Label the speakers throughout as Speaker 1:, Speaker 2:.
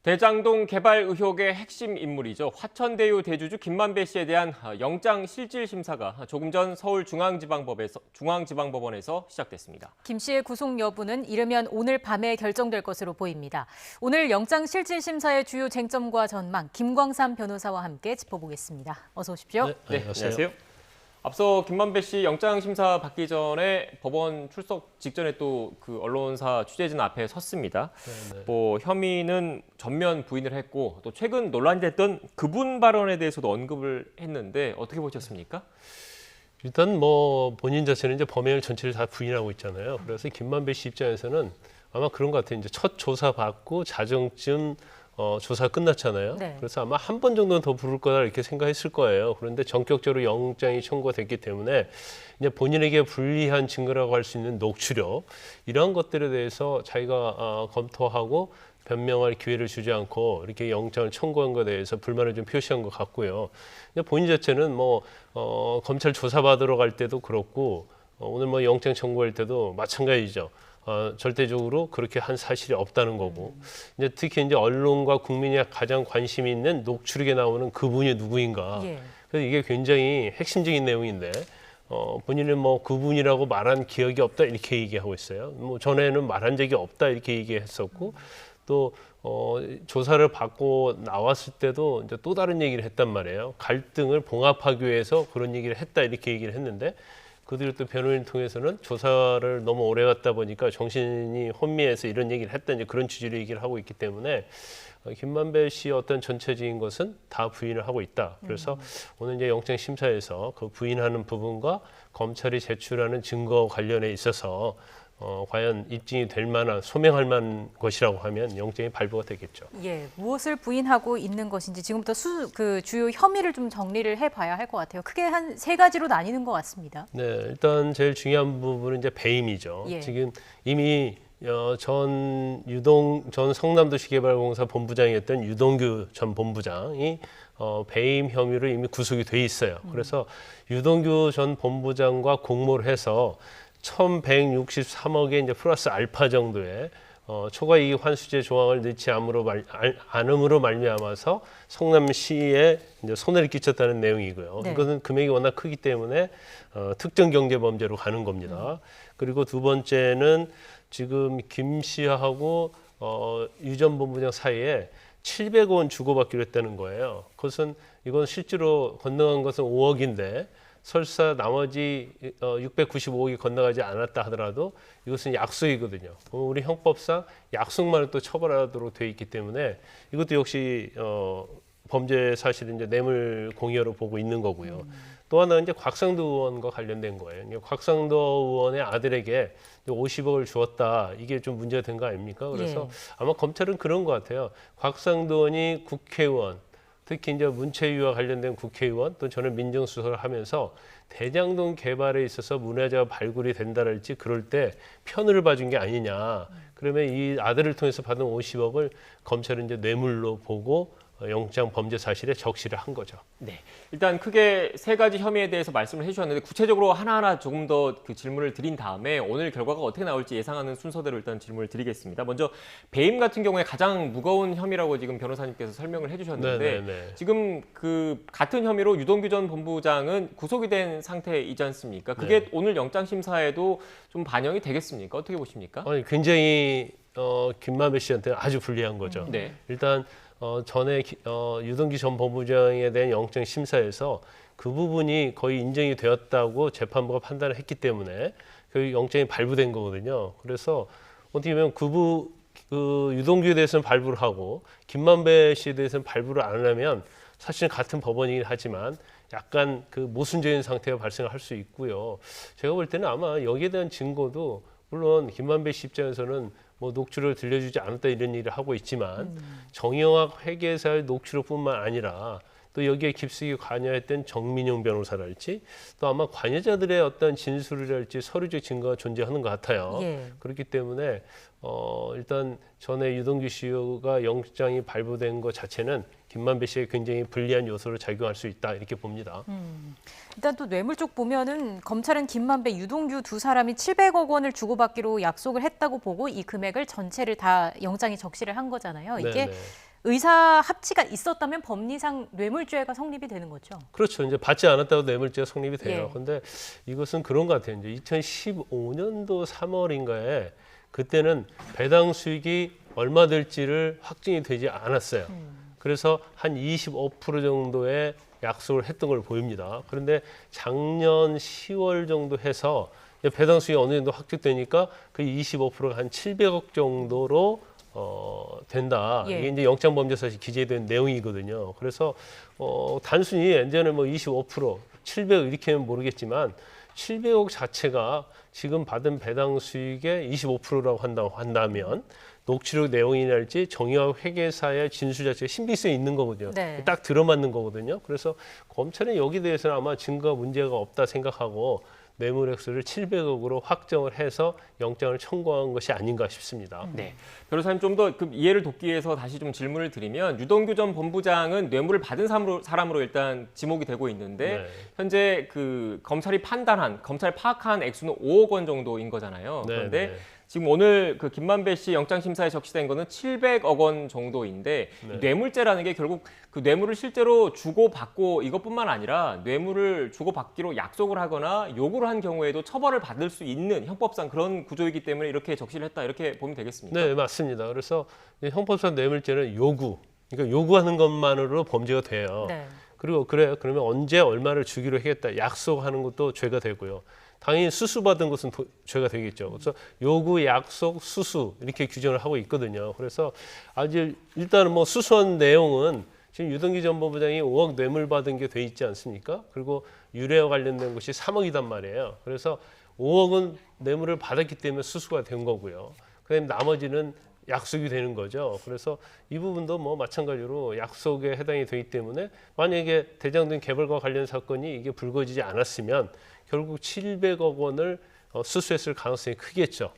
Speaker 1: 대장동 개발 의혹의 핵심 인물이죠. 화천대유 대주주 김만배 씨에 대한 영장 실질 심사가 조금 전 중앙지방법원에서 시작됐습니다.
Speaker 2: 김 씨의 구속 여부는 이르면 오늘 밤에 결정될 것으로 보입니다. 오늘 영장 실질 심사의 주요 쟁점과 전망, 김광삼 변호사와 함께 짚어보겠습니다. 어서 오십시오.
Speaker 1: 네, 안녕하세요. 앞서 김만배 씨 영장 심사 받기 전에 법원 출석 직전에 또 그 언론사 취재진 앞에 섰습니다. 혐의는 전면 부인을 했고 또 최근 논란이 됐던 그분 발언에 대해서도 언급을 했는데 어떻게 보셨습니까?
Speaker 3: 일단 본인 자체는 이제 범행을 전체를 다 부인하고 있잖아요. 그래서 김만배 씨 입장에서는 아마 그런 것 같아요. 이제 첫 조사 받고 자정쯤 조사 끝났잖아요.
Speaker 2: 네.
Speaker 3: 그래서 아마 한 번 정도는 더 부를 거다 이렇게 생각했을 거예요. 그런데 전격적으로 영장이 청구가 됐기 때문에 이제 본인에게 불리한 증거라고 할 수 있는 녹취록 이러한 것들에 대해서 자기가 검토하고 변명할 기회를 주지 않고 이렇게 영장을 청구한 것에 대해서 불만을 좀 표시한 것 같고요. 근데 본인 자체는 검찰 조사받으러 갈 때도 그렇고 오늘 영장 청구할 때도 마찬가지죠. 절대적으로 그렇게 한 사실이 없다는 거고 이제 특히 이제 언론과 국민이 가장 관심이 있는 녹취록에 나오는 그분이 누구인가.
Speaker 2: 예.
Speaker 3: 그래서 이게 굉장히 핵심적인 내용인데 본인은 그분이라고 말한 기억이 없다 이렇게 얘기하고 있어요. 전에는 말한 적이 없다 이렇게 얘기했었고 또 조사를 받고 나왔을 때도 이제 또 다른 얘기를 했단 말이에요. 갈등을 봉합하기 위해서 그런 얘기를 했다 이렇게 얘기를 했는데 그 뒤로 또 변호인 통해서는 조사를 너무 오래 갔다 보니까 정신이 혼미해서 이런 얘기를 했다 이제 그런 취지로 얘기를 하고 있기 때문에 김만배 씨의 어떤 전체적인 것은 다 부인을 하고 있다. 그래서 오늘 이제 영장 심사에서 그 부인하는 부분과 검찰이 제출하는 증거 관련에 있어서 과연 입증이 될 만한 소명할 만한 것이라고 하면 영장이 발부가 되겠죠.
Speaker 2: 예, 무엇을 부인하고 있는 것인지 지금부터 주요 혐의를 좀 정리를 해봐야 할 것 같아요. 크게 한 세 가지로 나뉘는 것 같습니다.
Speaker 3: 네, 일단 제일 중요한 부분은 이제 배임이죠.
Speaker 2: 예.
Speaker 3: 지금 이미 전 성남도시개발공사 본부장이었던 유동규 전 본부장이 배임 혐의로 이미 구속이 돼 있어요. 그래서 유동규 전 본부장과 공모를 해서 1,163억의 이제 플러스 알파 정도의 초과 이익 환수제 조항을 넣지 않음으로 말미암아서 성남시에 이제 손해를 끼쳤다는 내용이고요.
Speaker 2: 네.
Speaker 3: 이것은 금액이 워낙 크기 때문에 특정 경제 범죄로 가는 겁니다. 그리고 두 번째는 지금 김 씨하고 유 전 본부장 사이에 700억 원 주고받기로 했다는 거예요. 이건 실제로 건너간 것은 5억인데 설사 나머지 695억이 건너가지 않았다 하더라도 이것은 약속이거든요. 우리 형법상 약속만을 또 처벌하도록 되어 있기 때문에 이것도 역시 범죄 사실은 이제 뇌물 공여로 보고 있는 거고요. 또 하나는 이제 곽상도 의원과 관련된 거예요. 곽상도 의원의 아들에게 50억을 주었다. 이게 좀 문제가 된 거 아닙니까? 그래서 아마 검찰은 그런 것 같아요. 곽상도 의원이 국회의원, 특히 이제 문체위와 관련된 국회의원 또 저는 민정수석을 하면서 대장동 개발에 있어서 문화재가 발굴이 된다랄지 그럴 때 편을 봐준 게 아니냐. 그러면 이 아들을 통해서 받은 50억을 검찰은 이제 뇌물로 보고 영장 범죄 사실에 적시를 한 거죠.
Speaker 1: 네, 일단 크게 세 가지 혐의에 대해서 말씀을 해주셨는데 구체적으로 하나하나 조금 더 그 질문을 드린 다음에 오늘 결과가 어떻게 나올지 예상하는 순서대로 일단 질문을 드리겠습니다. 먼저 배임 같은 경우에 가장 무거운 혐의라고 지금 변호사님께서 설명을 해주셨는데 지금 그 같은 혐의로 유동규 전 본부장은 구속이 된 상태이지 않습니까? 그게 오늘 영장 심사에도 좀 반영이 되겠습니까? 어떻게 보십니까?
Speaker 3: 굉장히 김만배 씨한테 아주 불리한 거죠.
Speaker 1: 네.
Speaker 3: 일단 전에 유동규 전 본부장에 대한 영장 심사에서 그 부분이 거의 인정이 되었다고 재판부가 판단을 했기 때문에 그 영장이 발부된 거거든요. 그래서 어떻게 보면 그 유동규에 대해서는 발부를 하고 김만배 씨에 대해서는 발부를 안 하면 사실 같은 법원이긴 하지만 약간 그 모순적인 상태가 발생할 수 있고요. 제가 볼 때는 아마 여기에 대한 증거도 물론 김만배 씨 입장에서는 녹취록을 들려주지 않았다 이런 일을 하고 있지만 정영학 회계사의 녹취록뿐만 아니라 또 여기에 깊숙이 관여했던 정민용 변호사랄지 또 아마 관여자들의 어떤 진술이랄지 서류적 증거가 존재하는 것 같아요.
Speaker 2: 예.
Speaker 3: 그렇기 때문에 일단 전에 유동규 씨가 영장이 발부된 것 자체는 김만배 씨에 굉장히 불리한 요소로 작용할 수 있다 이렇게 봅니다.
Speaker 2: 일단 또 뇌물 쪽 보면은 검찰은 김만배, 유동규 두 사람이 700억 원을 주고받기로 약속을 했다고 보고 이 금액을 전체를 다 영장에 적시를 한 거잖아요. 이게
Speaker 3: 네네.
Speaker 2: 의사 합치가 있었다면 법리상 뇌물죄가 성립이 되는 거죠.
Speaker 3: 그렇죠. 이제 받지 않았다고 뇌물죄가 성립이 돼요.
Speaker 2: 예.
Speaker 3: 근데 이것은 그런 것 같아요. 이제 2015년도 3월인가에 그때는 배당 수익이 얼마 될지를 확정이 되지 않았어요. 그래서 한 25% 정도의 약속을 했던 걸 보입니다. 그런데 작년 10월 정도 해서 배당 수익이 어느 정도 확정되니까 그 25%가 한 700억 정도로 된다.
Speaker 2: 예.
Speaker 3: 이게 이제 영장범죄사실 기재된 내용이거든요. 그래서 단순히 예전에 뭐 25%, 700억 이렇게는 모르겠지만 700억 자체가 지금 받은 배당 수익의 25%라고 한다면 녹취록 내용이랄지 정의학 회계사의 진술 자체가 신빙성이 있는 거거든요.
Speaker 2: 네.
Speaker 3: 딱 들어맞는 거거든요. 그래서 검찰은 여기 대해서는 아마 증거가 문제가 없다 생각하고 뇌물 액수를 700억으로 확정을 해서 영장을 청구한 것이 아닌가 싶습니다.
Speaker 1: 네, 변호사님 좀 더 그 이해를 돕기 위해서 다시 좀 질문을 드리면 유동규 전 본부장은 뇌물을 받은 사람으로 일단 지목이 되고 있는데
Speaker 3: 네.
Speaker 1: 현재 그 검찰이 파악한 액수는 5억 원 정도인 거잖아요.
Speaker 3: 네,
Speaker 1: 그런데
Speaker 3: 네.
Speaker 1: 지금 오늘 그 김만배 씨 영장 심사에 적시된 거는 700억 원 정도인데
Speaker 3: 네.
Speaker 1: 뇌물죄라는 게 결국 그 뇌물을 실제로 주고받고 이것뿐만 아니라 뇌물을 주고받기로 약속을 하거나 요구를 한 경우에도 처벌을 받을 수 있는 형법상 그런 구조이기 때문에 이렇게 적시를 했다 이렇게 보면 되겠습니까?
Speaker 3: 네, 맞습니다. 그래서 형법상 뇌물죄는 그러니까 요구하는 것만으로 범죄가 돼요.
Speaker 2: 네.
Speaker 3: 그리고 그러면 언제 얼마를 주기로 하겠다 약속하는 것도 죄가 되고요. 당연히 수수받은 것은 죄가 되겠죠. 그래서 요구, 약속, 수수 이렇게 규정을 하고 있거든요. 그래서 아직 일단은 뭐 수수한 내용은 지금 유동규 전 본부장이 5억 뇌물 받은 게 돼 있지 않습니까? 그리고 유례와 관련된 것이 3억이단 말이에요. 그래서 5억은 뇌물을 받았기 때문에 수수가 된 거고요. 그다음에 나머지는 약속이 되는 거죠. 그래서 이 부분도 뭐 마찬가지로 약속에 해당이 되기 때문에 만약에 대장동 개발과 관련 사건이 이게 불거지지 않았으면 결국 700억 원을 수수했을 가능성이 크겠죠.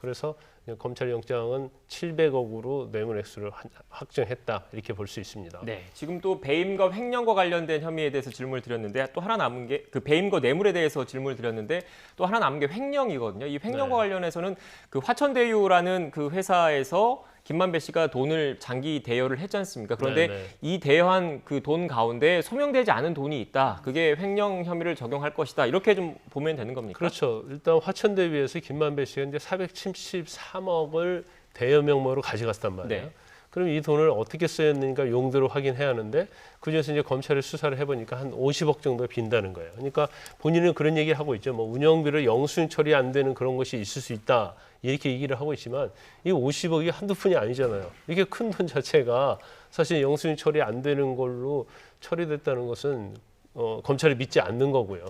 Speaker 3: 그래서 검찰 영장은 700억으로 뇌물 액수를 확정했다 이렇게 볼 수 있습니다.
Speaker 1: 네, 지금 또 배임과 횡령과 관련된 혐의에 대해서 질문을 드렸는데 또 하나 남은 게 그 배임과 뇌물에 대해서 질문을 드렸는데 또 하나 남은 게 횡령이거든요. 이 횡령과
Speaker 3: 네.
Speaker 1: 관련해서는 그 화천대유라는 그 회사에서 김만배 씨가 돈을 장기 대여를 했지 않습니까? 그런데
Speaker 3: 네네.
Speaker 1: 이 대여한 그 돈 가운데 소명되지 않은 돈이 있다. 그게 횡령 혐의를 적용할 것이다. 이렇게 좀 보면 되는 겁니까?
Speaker 3: 그렇죠. 일단 화천대유에서 김만배 씨가 이제 473억을 대여 명목으로 가져갔단 말이에요.
Speaker 1: 네.
Speaker 3: 그럼 이 돈을 어떻게 쓰였는가 용도를 확인해야 하는데 그중에서 이제 검찰이 수사를 해보니까 한 50억 정도 빈다는 거예요. 그러니까 본인은 그런 얘기를 하고 있죠. 뭐 운영비를 영수증 처리 안 되는 그런 것이 있을 수 있다. 이렇게 얘기를 하고 있지만 이 50억이 한두 푼이 아니잖아요. 이게 큰 돈 자체가 사실 영수증 처리 안 되는 걸로 처리됐다는 것은 검찰이 믿지 않는 거고요.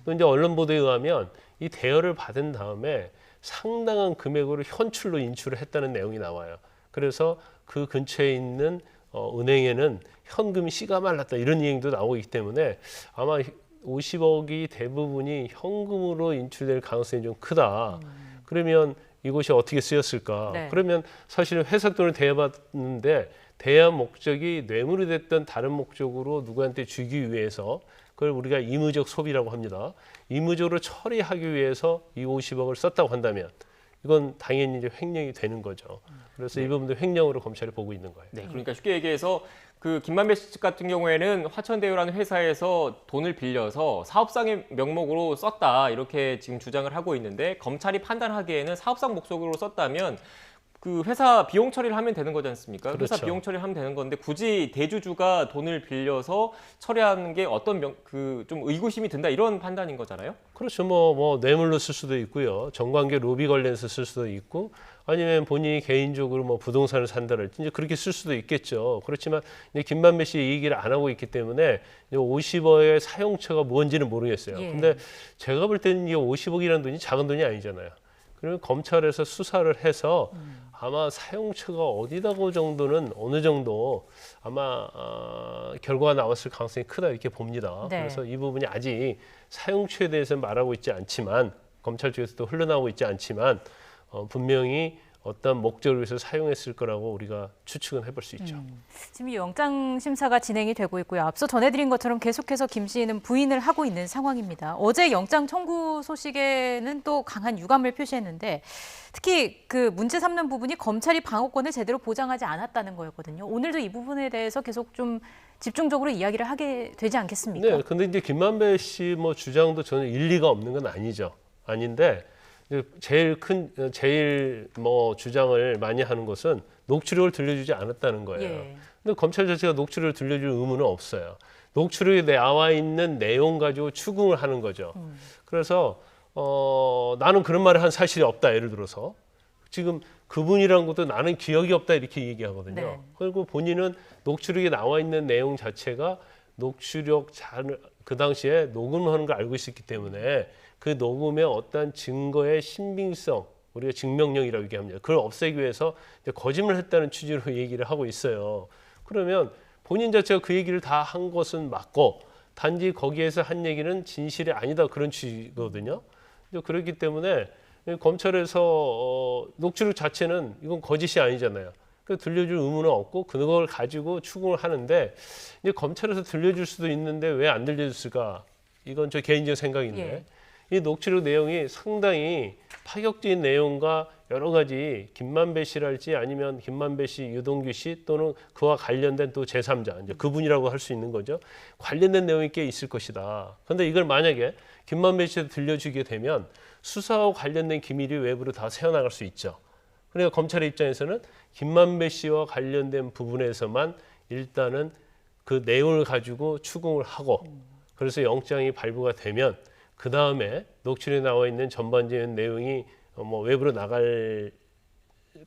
Speaker 3: 또 이제 언론 보도에 의하면 이 대여를 받은 다음에 상당한 금액으로 현출로 인출을 했다는 내용이 나와요. 그래서 그 근처에 있는 은행에는 현금이 씨가 말랐다 이런 얘기도 나오고 있기 때문에 아마 50억이 대부분이 현금으로 인출될 가능성이 좀 크다. 그러면 이것이 어떻게 쓰였을까?
Speaker 2: 네.
Speaker 3: 그러면 사실 회사 돈을 대여받는데 대여 목적이 뇌물이 됐던 다른 목적으로 누구한테 주기 위해서 그걸 우리가 의무적 소비라고 합니다. 의무적으로 처리하기 위해서 이 50억을 썼다고 한다면 이건 당연히 이제 횡령이 되는 거죠. 그래서 이 부분도 횡령으로 검찰이 보고 있는 거예요.
Speaker 1: 네, 그러니까 쉽게 얘기해서 그 김만배 씨 같은 경우에는 화천대유라는 회사에서 돈을 빌려서 사업상의 명목으로 썼다 이렇게 지금 주장을 하고 있는데 검찰이 판단하기에는 사업상 목적으로 썼다면 그 회사 비용 처리를 하면 되는 거지 않습니까?
Speaker 3: 그렇죠.
Speaker 1: 회사 비용 처리를 하면 되는 건데 굳이 대주주가 돈을 빌려서 처리하는 게 어떤 그 좀 의구심이 든다 이런 판단인 거잖아요.
Speaker 3: 그렇죠. 뭐 뇌물로 쓸 수도 있고요. 정관계 로비 관련해서 쓸 수도 있고 아니면 본인이 개인적으로 뭐 부동산을 산다랄지 이제 그렇게 쓸 수도 있겠죠. 그렇지만 이제 김만배 씨 얘기를 안 하고 있기 때문에 50억의 사용처가 뭔지는 모르겠어요.
Speaker 2: 예.
Speaker 3: 근데 제가 볼 때는 이 50억이라는 돈이 작은 돈이 아니잖아요. 그러면 검찰에서 수사를 해서 아마 사용처가 어디다고 정도는 어느 정도 아마 결과가 나왔을 가능성이 크다 이렇게 봅니다.
Speaker 2: 네.
Speaker 3: 그래서 이 부분이 아직 사용처에 대해서 말하고 있지 않지만 검찰 쪽에서도 흘러나오고 있지 않지만 분명히 어떤 목적을 위해서 사용했을 거라고 우리가 추측은 해볼 수 있죠.
Speaker 2: 지금 이 영장 심사가 진행이 되고 있고요. 앞서 전해드린 것처럼 계속해서 김 씨는 부인을 하고 있는 상황입니다. 어제 영장 청구 소식에는 또 강한 유감을 표시했는데 특히 그 문제 삼는 부분이 검찰이 방어권을 제대로 보장하지 않았다는 거였거든요. 오늘도 이 부분에 대해서 계속 좀 집중적으로 이야기를 하게 되지 않겠습니까?
Speaker 3: 네, 근데 이제 김만배 씨 뭐 주장도 전혀 일리가 없는 건 아니죠. 아닌데 제일 뭐 주장을 많이 하는 것은 녹취록을 들려주지 않았다는 거예요.
Speaker 2: 예.
Speaker 3: 근데 검찰 자체가 녹취록을 들려줄 의무는 없어요. 녹취록에 나와 있는 내용 가지고 추궁을 하는 거죠. 그래서 나는 그런 말을 한 사실이 없다. 예를 들어서 지금 그분이란 것도 나는 기억이 없다 이렇게 얘기하거든요.
Speaker 2: 네.
Speaker 3: 그리고 본인은 녹취록에 나와 있는 내용 자체가 그 당시에 녹음하는 걸 알고 있었기 때문에 그 녹음의 어떤 증거의 신빙성, 우리가 증명력이라고 얘기합니다. 그걸 없애기 위해서 이제 거짓말을 했다는 취지로 얘기를 하고 있어요. 그러면 본인 자체가 그 얘기를 다 한 것은 맞고 단지 거기에서 한 얘기는 진실이 아니다 그런 취지거든요. 그렇기 때문에 검찰에서 녹취록 자체는 이건 거짓이 아니잖아요. 들려줄 의무는 없고 그걸 가지고 추궁을 하는데 이제 검찰에서 들려줄 수도 있는데 왜 안 들려줬을까? 이건 저 개인적 생각인데
Speaker 2: 예.
Speaker 3: 이 녹취록 내용이 상당히 파격적인 내용과 여러 가지 김만배 씨랄지 아니면 김만배 씨, 유동규 씨 또는 그와 관련된 또 제3자 이제 그분이라고 할 수 있는 거죠. 관련된 내용이 꽤 있을 것이다. 그런데 이걸 만약에 김만배 씨한테 들려주게 되면 수사와 관련된 기밀이 외부로 다 새어나갈 수 있죠. 그러니까 검찰의 입장에서는 김만배 씨와 관련된 부분에서만 일단은 그 내용을 가지고 추궁을 하고 그래서 영장이 발부가 되면 그 다음에 녹취록에 나와 있는 전반적인 내용이 뭐 외부로 나갈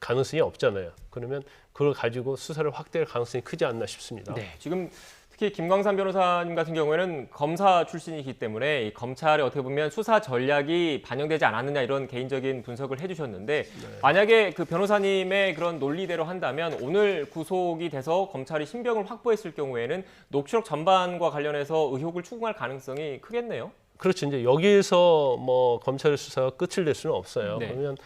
Speaker 3: 가능성이 없잖아요. 그러면 그걸 가지고 수사를 확대할 가능성이 크지 않나 싶습니다.
Speaker 1: 네, 지금 특히 김광삼 변호사님 같은 경우에는 검사 출신이기 때문에 이 검찰의 어떻게 보면 수사 전략이 반영되지 않았느냐 이런 개인적인 분석을 해주셨는데 만약에 그 변호사님의 그런 논리대로 한다면 오늘 구속이 돼서 검찰이 신병을 확보했을 경우에는 녹취록 전반과 관련해서 의혹을 추궁할 가능성이 크겠네요.
Speaker 3: 그렇죠. 이제 여기에서 뭐 검찰의 수사가 끝을 낼 수는 없어요.
Speaker 1: 네.
Speaker 3: 그러면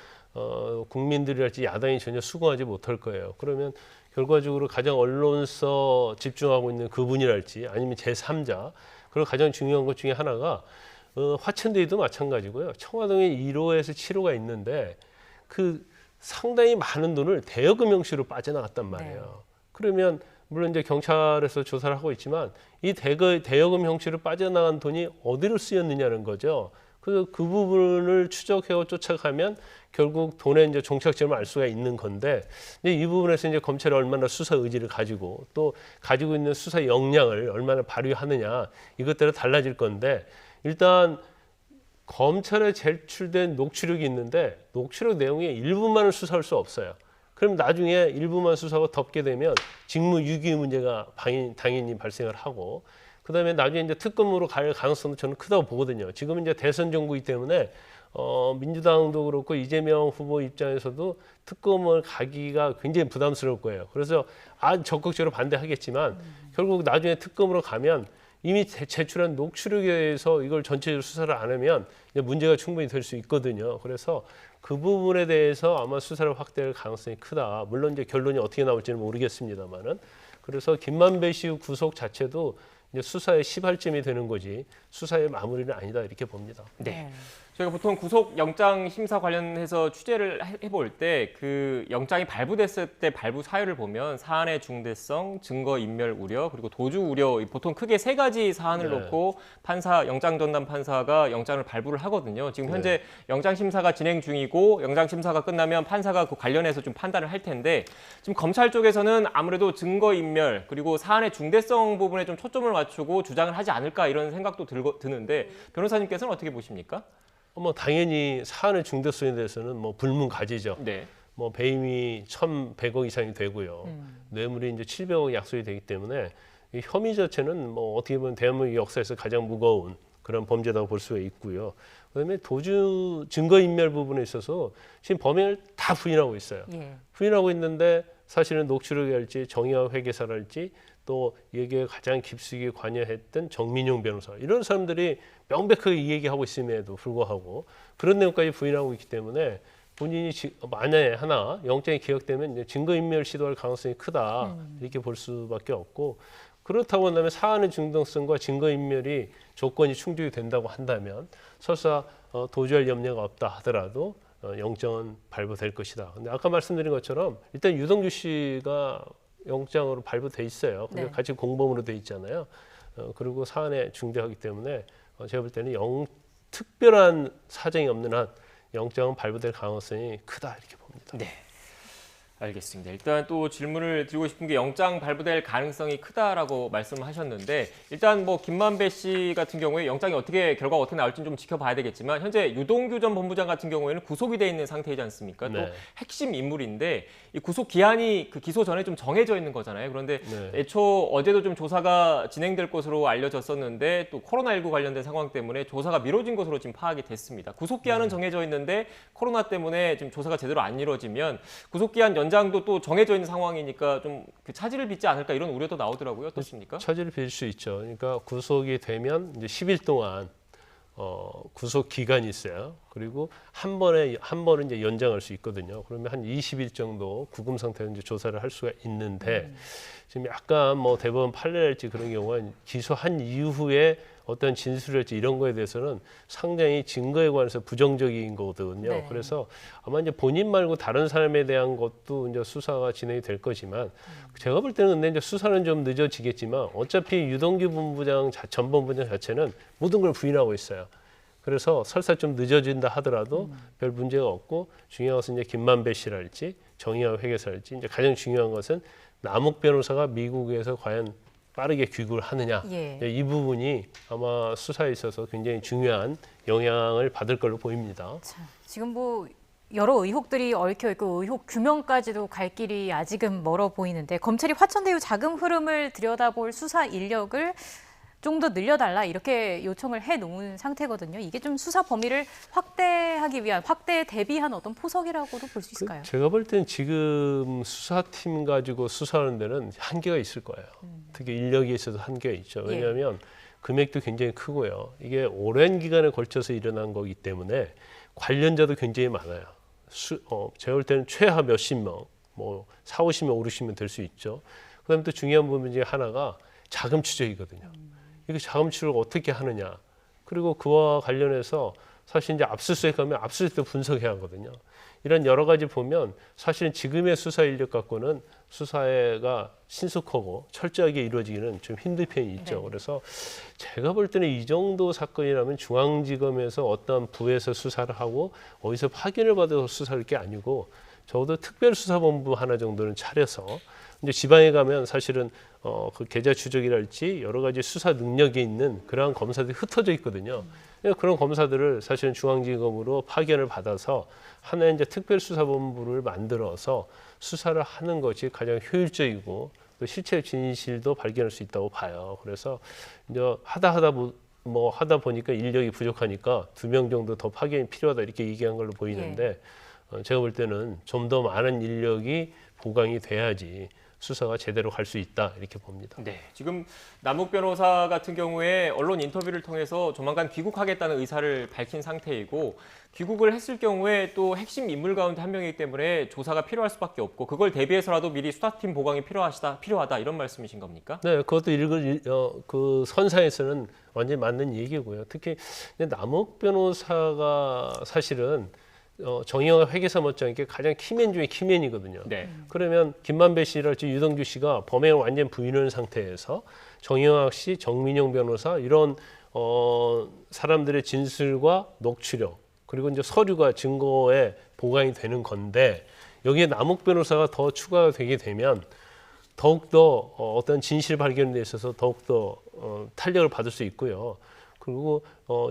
Speaker 3: 국민들이랄지 야당이 전혀 수긍하지 못할 거예요. 그러면 결과적으로 가장 언론서 집중하고 있는 그분이랄지 아니면 제3자 그리고 가장 중요한 것 중에 하나가 화천대유도 마찬가지고요. 청와동에 1호에서 7호가 있는데 그 상당히 많은 돈을 대여금융시로 빠져나갔단 말이에요.
Speaker 2: 네.
Speaker 3: 그러면 물론 이제 경찰에서 조사를 하고 있지만 이 대여금 형식으로 빠져나간 돈이 어디로 쓰였느냐는 거죠. 그래서 그 부분을 추적해서 쫓아가면 결국 돈의 이제 종착점을 알 수가 있는 건데 이제 이 부분에서 이제 검찰이 얼마나 수사 의지를 가지고 또 가지고 있는 수사 역량을 얼마나 발휘하느냐 이것 따라 달라질 건데 일단 검찰에 제출된 녹취록이 있는데 녹취록 내용의 일부만을 수사할 수 없어요. 그럼 나중에 일부만 수사가 덮게 되면 직무유기 문제가 당연히 발생을 하고 그다음에 나중에 이제 특검으로 갈 가능성도 저는 크다고 보거든요. 지금 이제 대선 정부이기 때문에 민주당도 그렇고 이재명 후보 입장에서도 특검을 가기가 굉장히 부담스러울 거예요. 그래서 아주 적극적으로 반대하겠지만 결국 나중에 특검으로 가면 이미 제출한 녹취록에 대해서 이걸 전체적으로 수사를 안 하면 이제 문제가 충분히 될 수 있거든요. 그래서 그 부분에 대해서 아마 수사를 확대할 가능성이 크다. 물론 이제 결론이 어떻게 나올지는 모르겠습니다만은 그래서 김만배 씨 구속 자체도 이제 수사의 시발점이 되는 거지 수사의 마무리는 아니다 이렇게 봅니다.
Speaker 1: 네. 저희가 보통 구속 영장 심사 관련해서 취재를 해볼 때 그 영장이 발부됐을 때 발부 사유를 보면 사안의 중대성, 증거 인멸 우려, 그리고 도주 우려 보통 크게 세 가지 사안을
Speaker 3: 네.
Speaker 1: 놓고 영장 전담 판사가 영장을 발부를 하거든요. 지금 현재 영장 심사가 진행 중이고 영장 심사가 끝나면 판사가 그 관련해서 좀 판단을 할 텐데 지금 검찰 쪽에서는 아무래도 증거 인멸 그리고 사안의 중대성 부분에 좀 초점을 맞추고 주장을 하지 않을까 이런 생각도 드는데 변호사님께서는 어떻게 보십니까?
Speaker 3: 뭐 당연히 사안의 중대성에 대해서는 뭐 불문가지죠.
Speaker 1: 네.
Speaker 3: 뭐 배임이 1,100억 이상이 되고요. 뇌물이 이제 700억 약속이 되기 때문에 이 혐의 자체는 뭐 어떻게 보면 대한민국 역사에서 가장 무거운 그런 범죄라고 볼 수가 있고요. 그다음에 도주 증거인멸 부분에 있어서 지금 범행을 다 부인하고 있어요.
Speaker 2: 예.
Speaker 3: 부인하고 있는데 사실은 녹취록이랄지 정의화 회계사랄지 또 여기에 가장 깊숙이 관여했던 정민용 변호사 이런 사람들이 명백하게 이 얘기하고 있음에도 불구하고 그런 내용까지 부인하고 있기 때문에 본인이 만약에 하나 영장이 기각되면 이제 증거인멸 시도할 가능성이 크다 이렇게 볼 수밖에 없고 그렇다고 한다면 사안의 중독성과 증거인멸이 조건이 충족이 된다고 한다면 설사 도주할 염려가 없다 하더라도 영장은 발부될 것이다. 근데 아까 말씀드린 것처럼 일단 유동규 씨가 영장으로 발부돼 있어요. 근데
Speaker 2: 네.
Speaker 3: 같이 공범으로 돼 있잖아요. 그리고 사안에 중대하기 때문에 제가 볼 때는 특별한 사정이 없는 한 영장은 발부될 가능성이 크다 이렇게 봅니다.
Speaker 1: 네. 알겠습니다. 일단 또 질문을 드리고 싶은 게 영장 발부될 가능성이 크다라고 말씀을 하셨는데 일단 뭐 김만배 씨 같은 경우에 영장이 결과가 어떻게 나올지는 좀 지켜봐야 되겠지만 현재 유동규 전 본부장 같은 경우에는 구속이 돼 있는 상태이지 않습니까? 또
Speaker 3: 네.
Speaker 1: 핵심 인물인데 이 구속 기한이 그 기소 전에 좀 정해져 있는 거잖아요. 그런데
Speaker 3: 네.
Speaker 1: 애초 어제도 좀 조사가 진행될 것으로 알려졌었는데 또 코로나19 관련된 상황 때문에 조사가 미뤄진 것으로 지금 파악이 됐습니다. 구속 기한은 정해져 있는데 코로나 때문에 지금 조사가 제대로 안 이루어지면 구속 기한 연장도 또 정해져 있는 상황이니까 좀 그 차질을 빚지 않을까 이런 우려도 나오더라고요. 어떻습니까?
Speaker 3: 차질을 빚을 수 있죠. 그러니까 구속이 되면 이제 10일 동안 구속 기간이 있어요. 그리고 한 번은 이제 연장할 수 있거든요. 그러면 한 20일 정도 구금 상태로 이제 조사를 할 수가 있는데 지금 약간 뭐 대법원 판례랄지 그런 경우는 기소한 이후에 어떤 진술이랄지 이런 거에 대해서는 상당히 증거에 관해서 부정적인 거거든요.
Speaker 2: 네.
Speaker 3: 그래서 아마 이제 본인 말고 다른 사람에 대한 것도 이제 수사가 진행이 될 거지만 제가 볼 때는 근데 이제 수사는 좀 늦어지겠지만 어차피 유동규 본부장 전 본부장 자체는 모든 걸 부인하고 있어요. 그래서 설사 좀 늦어진다 하더라도 별 문제가 없고 중요한 것은 이제 김만배 씨랄지 정의학 회계사랄지 이제 가장 중요한 것은 남욱 변호사가 미국에서 과연 빠르게 귀국을 하느냐
Speaker 2: 예.
Speaker 3: 이 부분이 아마 수사에 있어서 굉장히 중요한 영향을 받을 걸로 보입니다.
Speaker 2: 자, 지금 뭐 여러 의혹들이 얽혀 있고 의혹 규명까지도 갈 길이 아직은 멀어 보이는데 검찰이 화천대유 자금 흐름을 들여다볼 수사 인력을 좀 더 늘려달라 이렇게 요청을 해놓은 상태거든요. 이게 좀 수사 범위를 확대하기 위한 확대에 대비한 어떤 포석이라고도 볼 수 있을까요?
Speaker 3: 제가 볼 땐 지금 수사팀 가지고 수사하는 데는 한계가 있을 거예요. 특히 인력에 있어서 한계가 있죠. 왜냐하면 금액도 굉장히 크고요. 이게 오랜 기간에 걸쳐서 일어난 거기 때문에 관련자도 굉장히 많아요. 제가 볼 때는 최하 몇십 명, 뭐 4, 50명, 50명 될 수 있죠. 그다음에 또 중요한 부분 중에 하나가 자금 추적이거든요. 이게 자금 추적을 어떻게 하느냐. 그리고 그와 관련해서 사실 이제 압수수색 하면 압수수색도 분석해야 하거든요. 이런 여러 가지 보면 사실은 지금의 수사 인력 갖고는 수사가 신속하고 철저하게 이루어지기는 좀 힘든 편이 있죠.
Speaker 2: 네.
Speaker 3: 그래서 제가 볼 때는 이 정도 사건이라면 중앙지검에서 어떤 부에서 수사를 하고 어디서 파견을 받아서 수사할 게 아니고 적어도 특별수사본부 하나 정도는 차려서 이제 지방에 가면 사실은 그 계좌 추적이랄지 여러 가지 수사 능력이 있는 그러한 검사들이 흩어져 있거든요. 그런 검사들을 사실은 중앙지검으로 파견을 받아서 하나의 이제 특별수사본부를 만들어서 수사를 하는 것이 가장 효율적이고 또 실체 진실도 발견할 수 있다고 봐요. 그래서 이제 하다 보니까 인력이 부족하니까 2명 정도 더 파견이 필요하다 이렇게 얘기한 걸로 보이는데 제가 볼 때는 좀 더 많은 인력이 보강이 돼야지 수사가 제대로 갈 수 있다 이렇게 봅니다.
Speaker 1: 네, 지금 남욱 변호사 같은 경우에 언론 인터뷰를 통해서 조만간 귀국하겠다는 의사를 밝힌 상태이고 귀국을 했을 경우에 또 핵심 인물 가운데 한 명이기 때문에 조사가 필요할 수밖에 없고 그걸 대비해서라도 미리 수사팀 보강이 필요하다 이런 말씀이신 겁니까?
Speaker 3: 네, 그것도 그 선상에서는 완전히 맞는 얘기고요. 특히 남욱 변호사가 사실은 정의영학 회계사 못지않게 가장 키맨 중에 키맨이거든요.
Speaker 1: 네.
Speaker 3: 그러면 김만배 씨랄지 유동규 씨가 범행을 완전 부인한 상태에서 정의영학 씨, 정민용 변호사 이런 사람들의 진술과 녹취록 그리고 이제 서류가 증거에 보강이 되는 건데 여기에 남욱 변호사가 더 추가가 되게 되면 더욱더 어떤 진실 발견에 있어서 더욱더 탄력을 받을 수 있고요. 그리고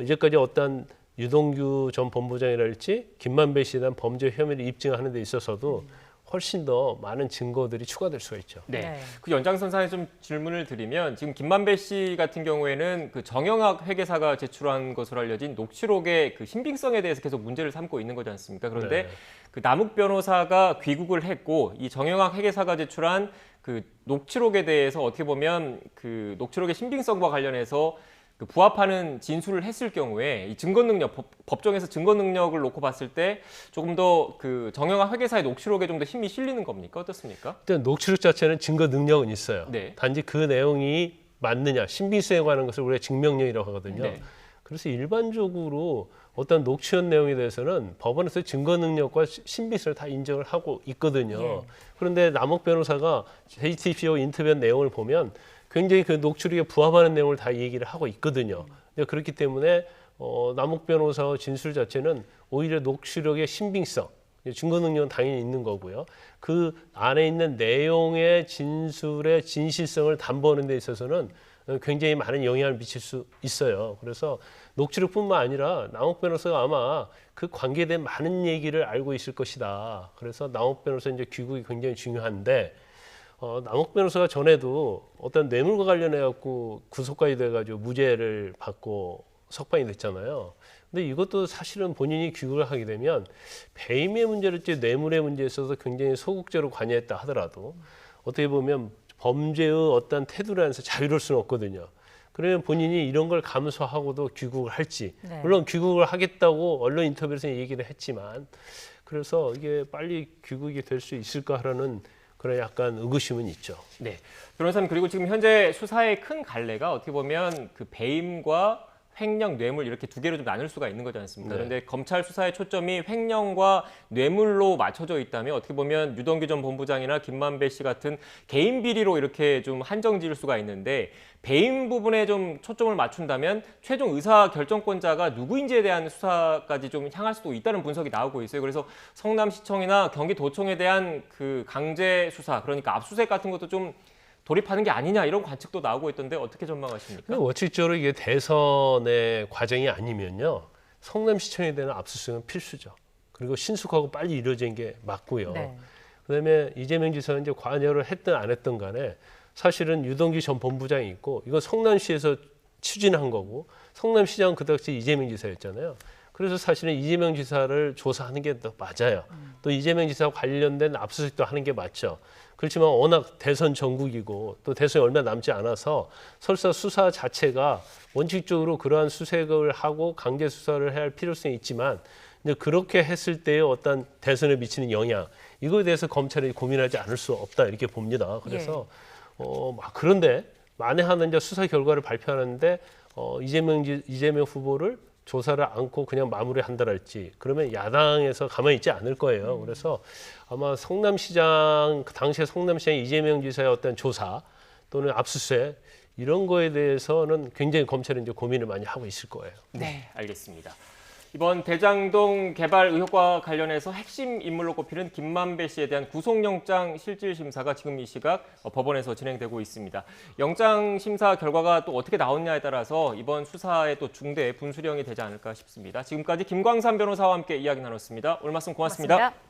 Speaker 3: 이제까지 어떤 유동규 전 본부장이랄지 김만배 씨에 대한 범죄 혐의를 입증하는 데 있어서도 훨씬 더 많은 증거들이 추가될 수가 있죠.
Speaker 1: 네.
Speaker 2: 네.
Speaker 1: 그 연장선상에 좀 질문을 드리면 지금 김만배 씨 같은 경우에는 그 정영학 회계사가 제출한 것으로 알려진 녹취록의 그 신빙성에 대해서 계속 문제를 삼고 있는 거지 않습니까? 그런데
Speaker 3: 네.
Speaker 1: 그 남욱 변호사가 귀국을 했고 이 정영학 회계사가 제출한 그 녹취록에 대해서 어떻게 보면 그 녹취록의 신빙성과 관련해서 그 부합하는 진술을 했을 경우에 이 증거 능력, 법정에서 증거 능력을 놓고 봤을 때 조금 더 그 정영학 회계사의 녹취록에 좀 더 힘이 실리는 겁니까? 어떻습니까?
Speaker 3: 일단 녹취록 자체는 증거 능력은 있어요.
Speaker 1: 네.
Speaker 3: 단지 그 내용이 맞느냐, 신빙성에 관한 것을 우리가 증명력이라고 하거든요.
Speaker 1: 네.
Speaker 3: 그래서 일반적으로 어떤 녹취록 내용에 대해서는 법원에서 증거 능력과 신빙성을 다 인정을 하고 있거든요.
Speaker 2: 예.
Speaker 3: 그런데 남욱 변호사가 JTBC 인터뷰한 내용을 보면 굉장히 그 녹취록에 부합하는 내용을 다 얘기를 하고 있거든요. 그렇기 때문에 남욱 변호사 진술 자체는 오히려 녹취록의 신빙성, 증거 능력은 당연히 있는 거고요. 그 안에 있는 내용의 진술의 진실성을 담보하는 데 있어서는 굉장히 많은 영향을 미칠 수 있어요. 그래서 녹취록뿐만 아니라 남욱 변호사가 아마 그 관계에 대한 많은 얘기를 알고 있을 것이다. 그래서 남욱 변호사 이제 귀국이 굉장히 중요한데 남욱 변호사가 전에도 어떤 뇌물과 관련해 갖고 구속까지 돼 가지고 무죄를 받고 석방이 됐잖아요. 근데 이것도 사실은 본인이 귀국을 하게 되면 배임의 문제를 뇌물의 문제에 있어서 굉장히 소극적으로 관여했다 하더라도 어떻게 보면 범죄의 어떤 태도를 안에서 자유로울 수는 없거든요. 그러면 본인이 이런 걸 감수하고도 귀국을 할지,
Speaker 2: 네.
Speaker 3: 물론 귀국을 하겠다고 언론 인터뷰에서 얘기를 했지만, 그래서 이게 빨리 귀국이 될 수 있을까라는 그런 약간 의구심은 있죠.
Speaker 1: 네, 변호사님 그리고 지금 현재 수사의 큰 갈래가 어떻게 보면 그 배임과 횡령, 뇌물 이렇게 두 개로 좀 나눌 수가 있는 거지 않습니까?
Speaker 3: 네.
Speaker 1: 그런데 검찰 수사의 초점이 횡령과 뇌물로 맞춰져 있다면 어떻게 보면 유동규 전 본부장이나 김만배 씨 같은 개인 비리로 이렇게 좀 한정 지을 수가 있는데 배임 부분에 좀 초점을 맞춘다면 최종 의사 결정권자가 누구인지에 대한 수사까지 좀 향할 수도 있다는 분석이 나오고 있어요. 그래서 성남시청이나 경기도청에 대한 그 강제 수사, 그러니까 압수수색 같은 것도 좀 돌입하는 게 아니냐 이런 관측도 나오고 있던데 어떻게 전망하십니까?
Speaker 3: 원칙적으로 이게 대선의 과정이 아니면요, 성남시청에 대한 압수수색은 필수죠. 그리고 신속하고 빨리 이루어진 게 맞고요.
Speaker 2: 네.
Speaker 3: 그다음에 이재명 지사가 이제 관여를 했든 안 했든 간에 사실은 유동규 전 본부장이 있고 이건 성남시에서 추진한 거고 성남시장은 그 당시 이재명 지사였잖아요. 그래서 사실은 이재명 지사를 조사하는 게 더 맞아요. 또 이재명 지사와 관련된 압수수색도 하는 게 맞죠. 그렇지만 워낙 대선 전국이고 또 대선이 얼마 남지 않아서 설사 수사 자체가 원칙적으로 그러한 수색을 하고 강제 수사를 해야 할 필요성이 있지만 이제 그렇게 했을 때의 어떤 대선에 미치는 영향, 이거에 대해서 검찰이 고민하지 않을 수 없다 이렇게 봅니다. 그래서 그런데 만에 하나 이제 수사 결과를 발표하는데 이재명 후보를 조사를 않고 그냥 마무리한다랄지 그러면 야당에서 가만히 있지 않을 거예요. 그래서 아마 성남시장, 그 당시에 성남시장 이재명 지사의 어떤 조사 또는 압수수색 이런 거에 대해서는 굉장히 검찰이 이제 고민을 많이 하고 있을 거예요.
Speaker 1: 네, 알겠습니다. 이번 대장동 개발 의혹과 관련해서 핵심 인물로 꼽히는 김만배 씨에 대한 구속영장 실질 심사가 지금 이 시각 법원에서 진행되고 있습니다. 영장 심사 결과가 또 어떻게 나오느냐에 따라서 이번 수사의 또 중대 분수령이 되지 않을까 싶습니다. 지금까지 김광삼 변호사와 함께 이야기 나눴습니다. 오늘 말씀 고맙습니다.
Speaker 2: 고맙습니다.